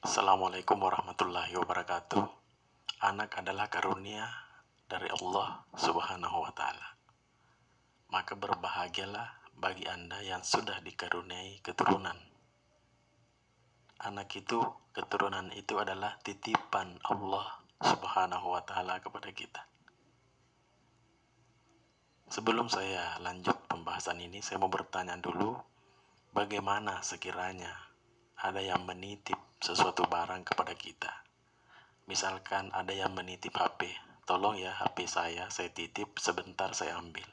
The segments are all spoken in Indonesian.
Assalamualaikum warahmatullahi wabarakatuh. Anak adalah karunia dari Allah Subhanahu wa Ta'ala. Maka berbahagialah bagi Anda yang sudah dikaruniai keturunan. Keturunan itu adalah titipan Allah Subhanahu wa Ta'ala kepada kita. Sebelum saya lanjut pembahasan ini, saya mau bertanya dulu, bagaimana sekiranya ada yang menitip sesuatu barang kepada kita? Misalkan ada yang menitip HP, tolong ya HP saya titip sebentar, saya ambil.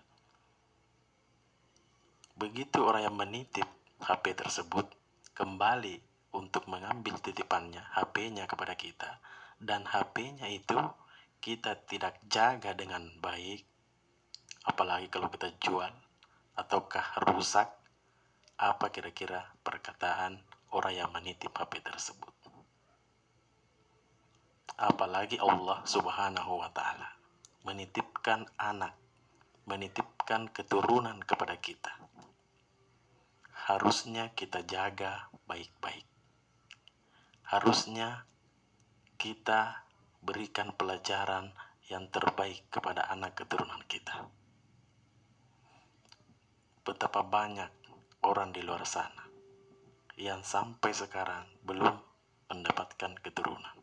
Begitu orang yang menitip HP tersebut kembali untuk mengambil titipannya, HP-nya kepada kita, dan HP-nya itu kita tidak jaga dengan baik, apalagi kalau kita jual ataukah rusak, apa kira-kira perkataan orang yang menitip HP tersebut? Apalagi Allah Subhanahu wa Ta'ala menitipkan anak, menitipkan keturunan kepada kita. Harusnya kita jaga baik-baik. Harusnya kita berikan pelajaran yang terbaik kepada anak keturunan kita. Betapa banyak orang di luar sana yang sampai sekarang belum mendapatkan keturunan.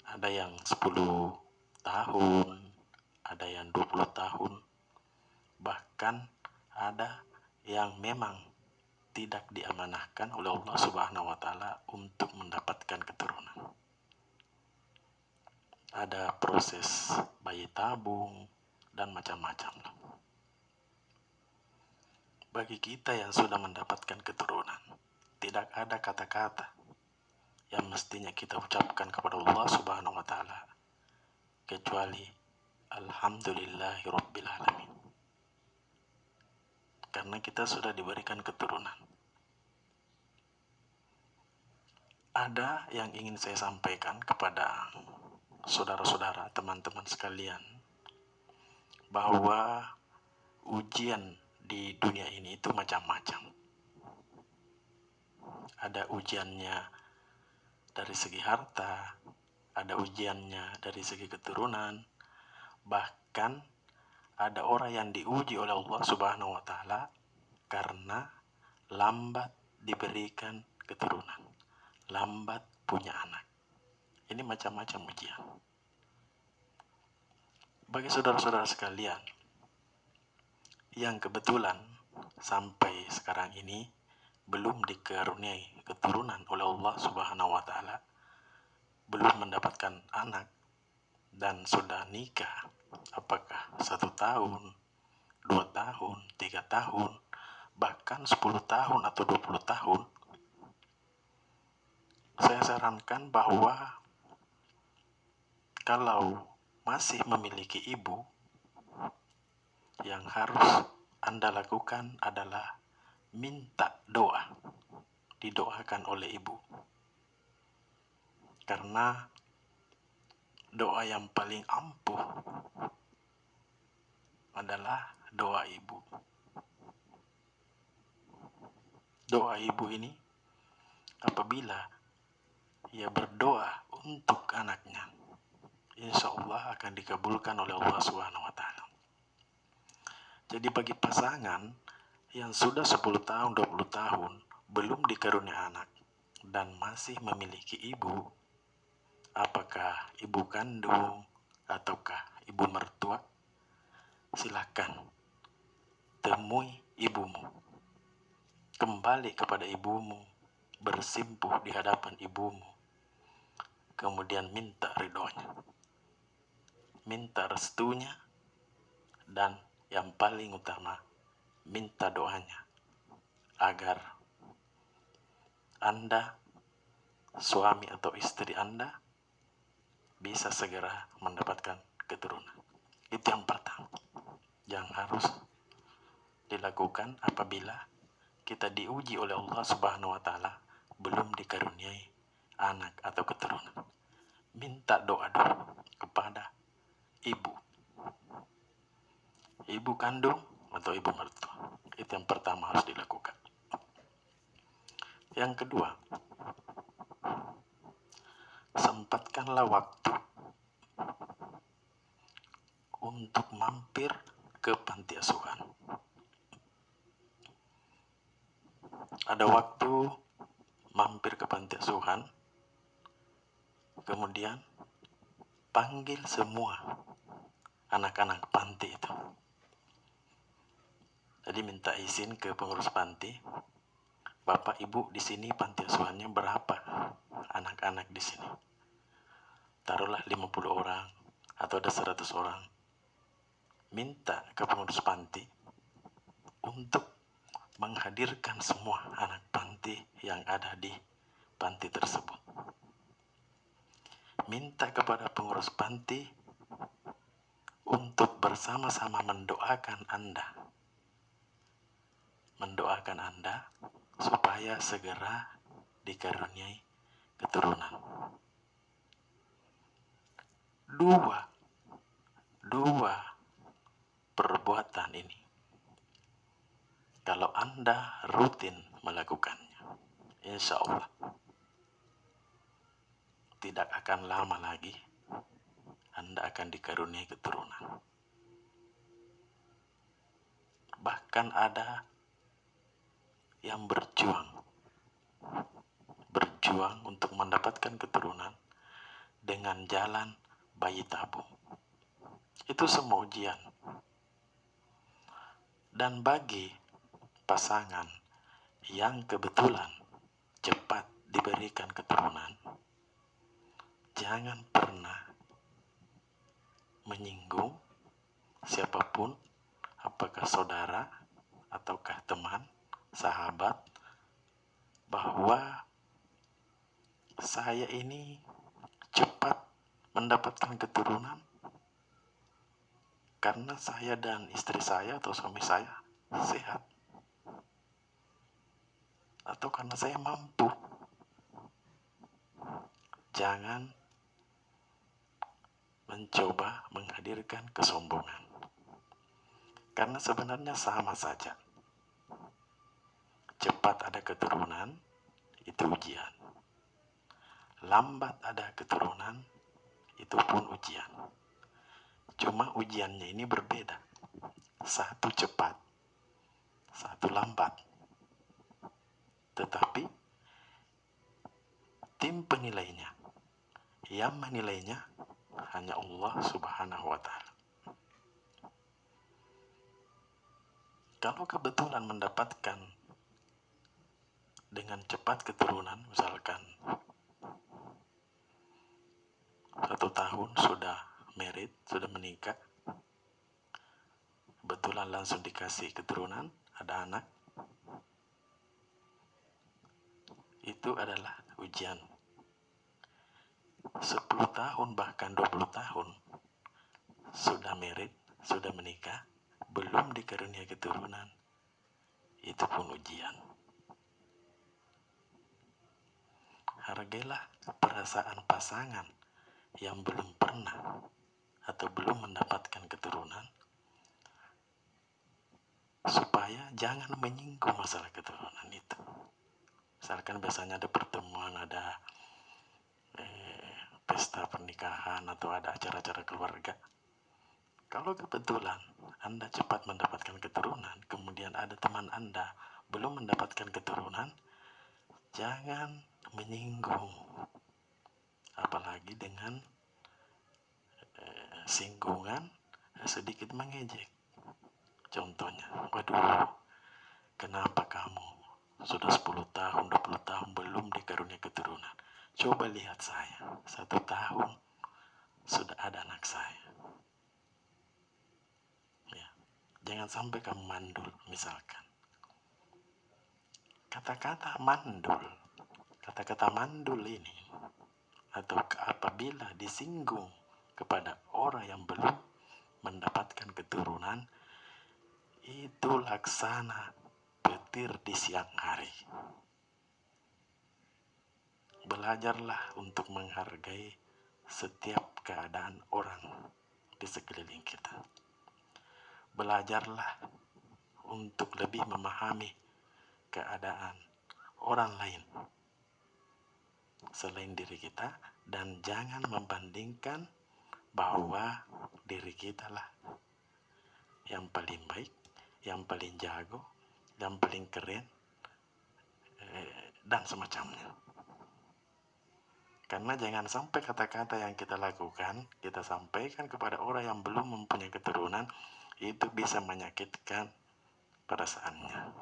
Ada yang 10 tahun, ada yang 20 tahun, bahkan ada yang memang tidak diamanahkan oleh Allah Subhanahu wa Ta'ala untuk mendapatkan keturunan. Ada proses bayi tabung dan macam-macam. Bagi kita yang sudah mendapatkan keturunan, tidak ada kata-kata yang mestinya kita ucapkan kepada Allah Subhanahu wa Ta'ala kecuali Alhamdulillahirabbil alamin. Karena kita sudah diberikan keturunan. Ada yang ingin saya sampaikan kepada saudara-saudara, teman-teman sekalian, bahwa ujian di dunia ini itu macam-macam. Ada ujiannya dari segi harta, ada ujiannya dari segi keturunan, bahkan ada orang yang diuji oleh Allah Subhanahu wa Ta'ala karena lambat diberikan keturunan, lambat punya anak. Ini macam-macam ujian. Bagi saudara-saudara sekalian yang kebetulan sampai sekarang ini belum dikaruniai keturunan oleh Allah Subhanahu wa Ta'ala, belum mendapatkan anak dan sudah nikah, apakah 1 tahun, 2 tahun, 3 tahun, bahkan 10 tahun atau 20 tahun, saya sarankan bahwa kalau masih memiliki ibu, yang harus Anda lakukan adalah minta doa, didoakan oleh ibu. Karena doa yang paling ampuh adalah doa ibu. Doa ibu ini apabila ia berdoa untuk anaknya, insya Allah akan dikabulkan oleh Allah Subhanahu wa Ta'ala. Jadi bagi pasangan yang sudah 10 tahun, 20 tahun belum dikaruniai anak dan masih memiliki ibu, apakah ibu kandung ataukah ibu mertua, silakan temui ibumu, kembali kepada ibumu, bersimpuh di hadapan ibumu, kemudian minta ridhonya, minta restunya, dan yang paling utama, minta doanya agar Anda, suami atau istri Anda, bisa segera mendapatkan keturunan. Itu yang pertama yang harus dilakukan apabila kita diuji oleh Allah Subhanahu wa Ta'ala belum dikaruniai anak atau keturunan. Minta doa dulu kepada ibu kandung atau ibu mertua. Itu yang pertama harus dilakukan. Yang kedua, sempatkanlah waktu untuk mampir ke panti asuhan. Ada waktu mampir ke panti asuhan, kemudian panggil semua anak-anak panti itu. Jadi minta izin ke pengurus panti, Bapak Ibu di sini panti asuhannya berapa anak-anak di sini? Taruhlah 50 orang atau ada 100 orang. Minta ke pengurus panti untuk menghadirkan semua anak panti yang ada di panti tersebut. Minta kepada pengurus panti untuk bersama-sama mendoakan Anda supaya segera dikaruniai keturunan. Dua perbuatan ini, kalau Anda rutin melakukannya, insya Allah tidak akan lama lagi Anda akan dikaruniai keturunan. Bahkan ada yang berjuang untuk mendapatkan keturunan dengan jalan bayi tabung. Itu semua ujian. Dan bagi pasangan yang kebetulan cepat diberikan keturunan, jangan pernah menyinggung siapapun, apakah saudara ataukah teman, sahabat, bahwa saya ini cepat mendapatkan keturunan karena saya dan istri saya atau suami saya sehat, atau karena saya mampu. Jangan mencoba menghadirkan kesombongan, karena sebenarnya sama saja. Cepat ada keturunan, itu ujian. Lambat ada keturunan, itu pun ujian. Cuma ujiannya ini berbeda. Satu cepat, satu lambat. Tetapi tim penilainya, yang menilainya hanya Allah Subhanahu wa Ta'ala. Kalau kebetulan mendapatkan dengan cepat keturunan, misalkan 1 tahun sudah married, sudah menikah, kebetulan langsung dikasih keturunan, ada anak, itu adalah ujian. 10 tahun bahkan 20 tahun sudah married, sudah menikah, belum dikarunia keturunan, itu pun ujian. Hargailah perasaan pasangan yang belum pernah atau belum mendapatkan keturunan, supaya jangan menyinggung masalah keturunan itu. Misalkan biasanya ada pertemuan, ada pesta pernikahan atau ada acara-acara keluarga. Kalau kebetulan Anda cepat mendapatkan keturunan, kemudian ada teman Anda belum mendapatkan keturunan, jangan menyinggung, apalagi dengan singgungan sedikit mengejek. Contohnya, waduh, kenapa kamu sudah 10 tahun, 20 tahun belum dikarunia keturunan? Coba lihat saya, 1 tahun sudah ada anak saya. Ya, jangan sampai kamu mandul, misalkan. Kata-kata mandul ini, atau apabila disinggung kepada orang yang belum mendapatkan keturunan, itu laksana petir di siang hari. Belajarlah untuk menghargai setiap keadaan orang di sekeliling kita. Belajarlah untuk lebih memahami keadaan orang lain. selain diri kita, dan jangan membandingkan bahwa diri kita lah yang paling baik, yang paling jago, yang paling keren, dan semacamnya. Karena jangan sampai kata-kata yang kita lakukan, kita sampaikan kepada orang yang belum mempunyai keturunan, itu bisa menyakitkan perasaannya.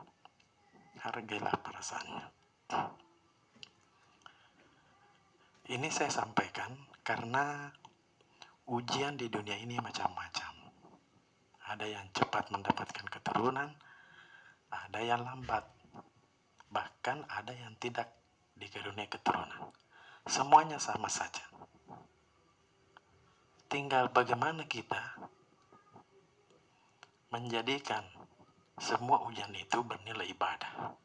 Hargailah perasaannya. Ini saya sampaikan karena ujian di dunia ini macam-macam. Ada yang cepat mendapatkan keturunan, ada yang lambat, bahkan ada yang tidak dikaruniai keturunan. Semuanya sama saja. Tinggal bagaimana kita menjadikan semua ujian itu bernilai ibadah.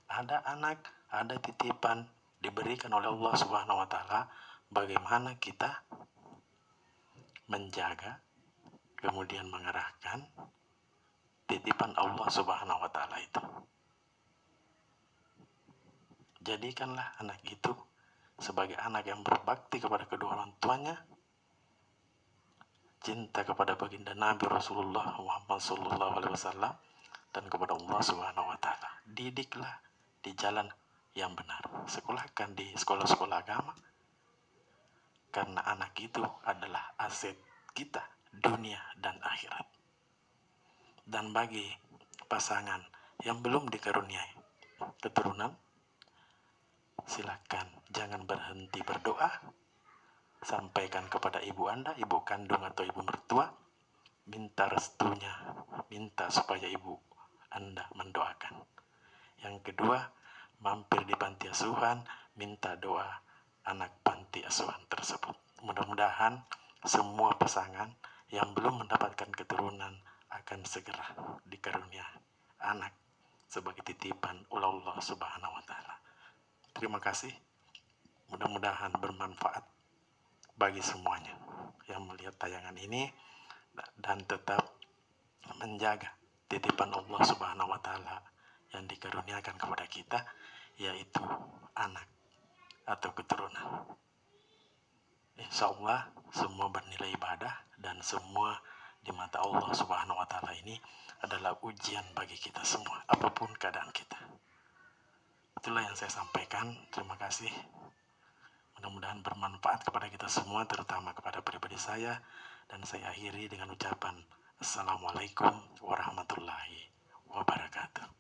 Ada anak, ada titipan diberikan oleh Allah Subhanahu wa taala, bagaimana kita menjaga kemudian mengarahkan titipan Allah Subhanahu wa taala itu. Jadikanlah anak itu sebagai anak yang berbakti kepada kedua orang tuanya, cinta kepada baginda Nabi Rasulullah Muhammad SAW, dan kepada Allah Subhanahu wa taala. Didiklah di jalan yang benar. Sekolahkan di sekolah-sekolah agama. Karena anak itu adalah aset kita dunia dan akhirat. Dan bagi pasangan yang belum dikaruniai keturunan, silakan jangan berhenti berdoa. Sampaikan kepada ibu Anda, ibu kandung atau ibu mertua, minta restunya, minta supaya ibu Anda mendoakan. Yang kedua, mampir di panti asuhan, minta doa anak panti asuhan tersebut. Mudah-mudahan semua pasangan yang belum mendapatkan keturunan akan segera dikarunia anak sebagai titipan oleh Allah Subhanahu wa taala. Terima kasih. Mudah-mudahan bermanfaat bagi semuanya yang melihat tayangan ini, dan tetap menjaga titipan Allah Subhanahu wa taala yang dikaruniakan kepada kita, yaitu anak atau keturunan. Insya Allah semua bernilai ibadah, dan semua di mata Allah Subhanahu wa taala ini adalah ujian bagi kita semua, apapun keadaan kita. Itulah yang saya sampaikan. Terima kasih. Mudah-mudahan bermanfaat kepada kita semua, terutama kepada pribadi saya. Dan saya akhiri dengan ucapan Assalamualaikum warahmatullahi wabarakatuh.